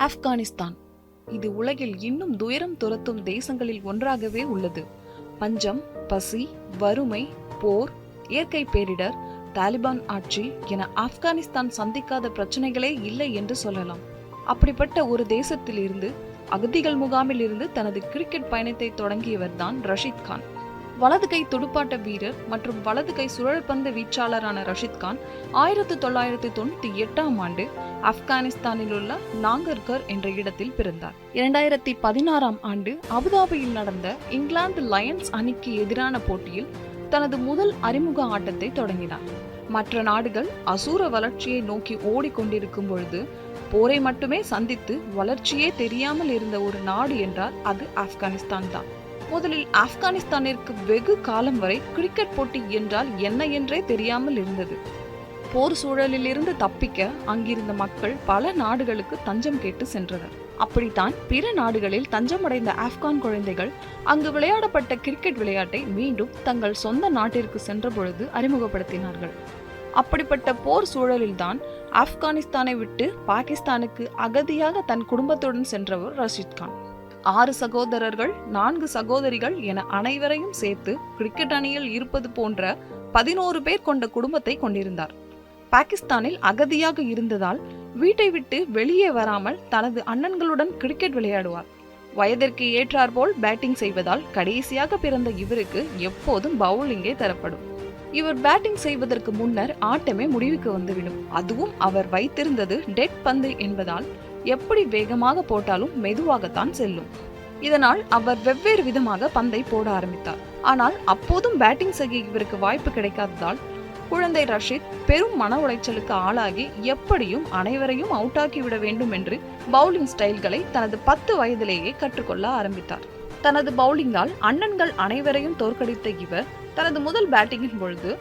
ஆப்கானிஸ்தான் இது உலகில் இன்னும் துயரம் துரத்தும் தேசங்களில் ஒன்றாகவே உள்ளது. பஞ்சம், பசி, வறுமை, போர், இயற்கை பேரிடர், தாலிபான் ஆட்சி என ஆப்கானிஸ்தான் சந்திக்காத பிரச்சனைகளே இல்லை என்று சொல்லலாம். அப்படிப்பட்ட ஒரு தேசத்தில் இருந்து அகதிகள் முகாமில் இருந்து தனது கிரிக்கெட் பயணத்தை தொடங்கியவர் தான் ரஷீத் கான். வலது கை துடுப்பாட்ட வீரர் மற்றும் வலது கை சுழற்பந்து வீச்சாளரான ரஷீத் கான் 1998ஆம் ஆண்டு ஆப்கானிஸ்தானில் உள்ள நாங்கர்கர் என்ற இடத்தில் பிறந்தார். 2016ஆம் ஆண்டு அபுதாபியில் நடந்த இங்கிலாந்து லயன்ஸ் அணிக்கு எதிரான போட்டியில் தனது முதல் அறிமுக ஆட்டத்தை தொடங்கினார். மற்ற நாடுகள் அசூர வளர்ச்சியை நோக்கி ஓடிக்கொண்டிருக்கும் பொழுது போரை மட்டுமே சந்தித்து வளர்ச்சியே தெரியாமல் இருந்த ஒரு நாடு என்றால் அது ஆப்கானிஸ்தான் தான். முதலில் ஆப்கானிஸ்தானிற்கு வெகு காலம் வரை கிரிக்கெட் போட்டி என்றால் என்ன என்றே தெரியாமல் இருந்தது. போர் சூழலில் இருந்து தப்பிக்க அங்கிருந்த மக்கள் பல நாடுகளுக்கு தஞ்சம் கேட்டு சென்றனர். அப்படித்தான் பிற நாடுகளில் தஞ்சமடைந்த ஆப்கான் குழந்தைகள் அங்கு விளையாடப்பட்ட கிரிக்கெட் விளையாட்டை மீண்டும் தங்கள் சொந்த நாட்டிற்கு சென்ற பொழுது அறிமுகப்படுத்தினார்கள். அப்படிப்பட்ட போர் சூழலில்தான் ஆப்கானிஸ்தானை விட்டு பாகிஸ்தானுக்கு அகதியாக தன் குடும்பத்துடன் சென்றவர் ரஷீத் கான். 6 சகோதரர்கள் 4 சகோதரிகள் என அனைவரையும் சேர்த்து கிரிக்கெட் அணியில் இருப்பது போன்ற 11 பேர் கொண்ட குடும்பத்தை கொண்டிருந்தார். பாகிஸ்தானில் அகதியாக இருந்ததால் வீட்டை விட்டு வெளியே வராமல் தனது அண்ணன்களுடன் கிரிக்கெட் விளையாடுவார். வயதிற்கு ஏற்றாற்போல் பேட்டிங் செய்வதால் கடைசியாக பிறந்த இவருக்கு எப்போதும் பவுலிங்கே தரப்படும். இவர் பேட்டிங் செய்வதற்கு முன்னர் ஆட்டமே முடிவுக்கு வந்துவிடும். அதுவும் அவர் வைத்திருந்தது டெட் பந்து என்பதால் எப்படி வேகமாக போட்டாலும் மெதுவாகத்தான் செல்லும். இதனால் அவர் வெவ்வேறு விதமாக பந்தை போட ஆரம்பித்தார். ஆனால் அப்போதும் பேட்டிங் செய்ய இவருக்கு வாய்ப்பு கிடைக்காததால் குழந்தை ரஷீத் பெரும் மன உளைச்சலுக்கு ஆளாகி எப்படியும் அனைவரையும் அவுட்டாக்கி விட வேண்டும் என்று பவுலிங் ஸ்டைல்களை தனது 10 வயதிலேயே கற்றுக்கொள்ள ஆரம்பித்தார். தனது பவுலிங்கால் அண்ணன்கள் அனைவரையும் தோற்கடித்த இவர் தனது முதல் பேட்டிங்கின் பொழுது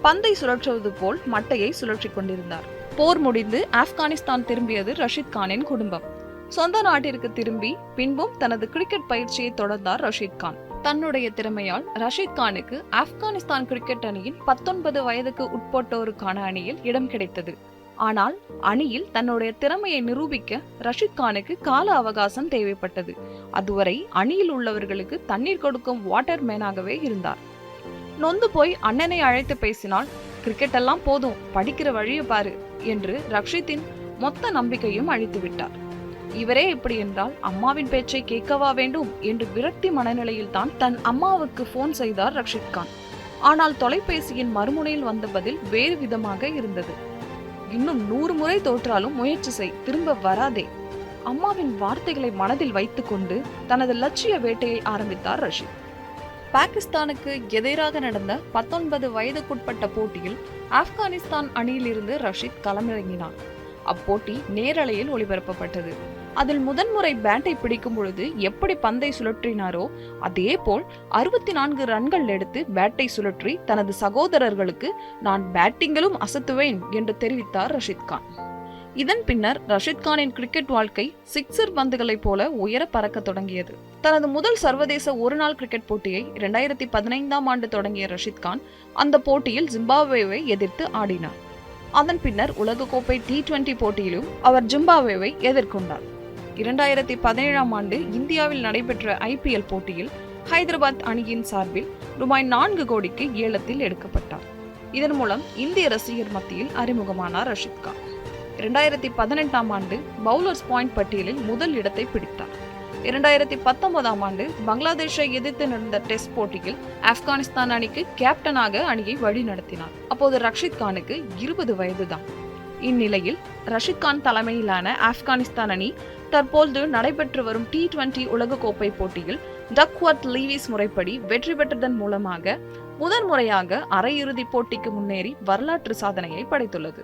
பந்தை சுழற்றுவது போல் மட்டையை சுழற்றிக் கொண்டிருந்தார். போர் முடிந்து ஆப்கானிஸ்தான் திரும்பியது ரஷீத் கானின் குடும்பம். சொந்த நாட்டிற்கு திரும்பி பின்பும் தனது கிரிக்கெட் பயிற்சியை தொடர்ந்தார் ரஷீத் கான். தன்னுடைய திறமையால் ரஷீத் கானுக்கு ஆப்கானிஸ்தான் கிரிக்கெட் அணியின் 19 வயதுக்கு உட்பட்டோருக்கான அணியில் இடம் கிடைத்தது. ஆனால் அணியில் தன்னுடைய திறமையை நிரூபிக்க ரஷீத் கானுக்கு கால அவகாசம் தேவைப்பட்டது. அதுவரை அணியில் உள்ளவர்களுக்கு தண்ணீர் கொடுக்கும் வாட்டர் மேனாகவே இருந்தார். நொந்து போய் அண்ணனை அழைத்து பேசினால், கிரிக்கெட் எல்லாம் போதும், படிக்கிற வழியை பாரு என்று ரஷீத்தின் மொத்த நம்பிக்கையும் அழித்து விட்டார். இவரே இப்படி என்றால் அம்மாவின் பேச்சை கேட்கவா வேண்டும் என்று விரக்தி மனநிலையில் தான் தன் அம்மாவுக்கு போன் செய்தார் ரஷீத் கான். ஆனால் தொலைபேசியின் மறுமுனையில் வந்த பதில் வேறு விதமாக இருந்தது. இன்னும் 100 முறை தோற்றாலும் முயற்சி செய், திரும்ப வராதே. அம்மாவின் வார்த்தைகளை மனதில் வைத்துக் கொண்டு தனது லட்சிய வேட்டையை ஆரம்பித்தார் ரஷீத். பாகிஸ்தானுக்கு எதிராக நடந்த 19 வயதுக்குட்பட்ட போட்டியில் ஆப்கானிஸ்தான் அணியிலிருந்து ரஷீத் களமிறங்கினார். அப்போட்டி நேரலையில் ஒளிபரப்பப்பட்டது. அதில் முதன்முறை பேட்டை பிடிக்கும் பொழுது எப்படி பந்தை சுழற்றினாரோ அதே போல் 64 ரன்கள் எடுத்து பேட்டை சுழற்றி தனது சகோதரர்களுக்கு நான் பேட்டிங்கிலும் அசத்துவேன் என்று தெரிவித்தார் ரஷீத் கான். இதன் பின்னர் ரஷீத் கானின் கிரிக்கெட் வாழ்க்கை சிக்ஸர் பந்துகளைப் போல உயர பறக்க தொடங்கியது. தனது முதல் சர்வதேச ஒருநாள் கிரிக்கெட் போட்டியை 2015ஆம் ஆண்டு தொடங்கிய ரஷீத் கான் அந்த போட்டியில் ஜிம்பாப்வேவை எதிர்த்து ஆடினார். அதன் பின்னர் உலகக்கோப்பை T20 போட்டியிலும் அவர் ஜிம்பாப்வேவை எதிர்கொண்டார். 2017ஆம் ஆண்டு இந்தியாவில் நடைபெற்ற IPL போட்டியில் ஹைதராபாத் அணியின் சார்பில் ரூபாய் 4 கோடிக்கு ஏலத்தில் எடுக்கப்பட்டார். இதன் மூலம் இந்திய ரசிகர் மத்தியில் அறிமுகமானார் ரஷீத் கான். 2018ஆம் ஆண்டு பவுலர்ஸ் பாயிண்ட் பட்டியலில் முதல் இடத்தை பிடித்தார். 2019ஆம் ஆண்டு பங்களாதேஷை எதிர்த்து நடந்த டெஸ்ட் போட்டியில் ஆப்கானிஸ்தான் அணிக்கு கேப்டனாக அணியை வழி நடத்தினார். அப்போது ரஷீத் கானுக்கு 20 வயதுதான். இந்நிலையில் ரஷீத் கான் தலைமையிலான ஆப்கானிஸ்தான் அணி தற்போது நடைபெற்று வரும் T20 உலகக்கோப்பை போட்டியில் டக்வர்த் லீவிஸ் முறைப்படி வெற்றி பெற்றதன் மூலமாக முதன்முறையாக அரையிறுதி போட்டிக்கு முன்னேறி வரலாற்று சாதனையை படைத்துள்ளது.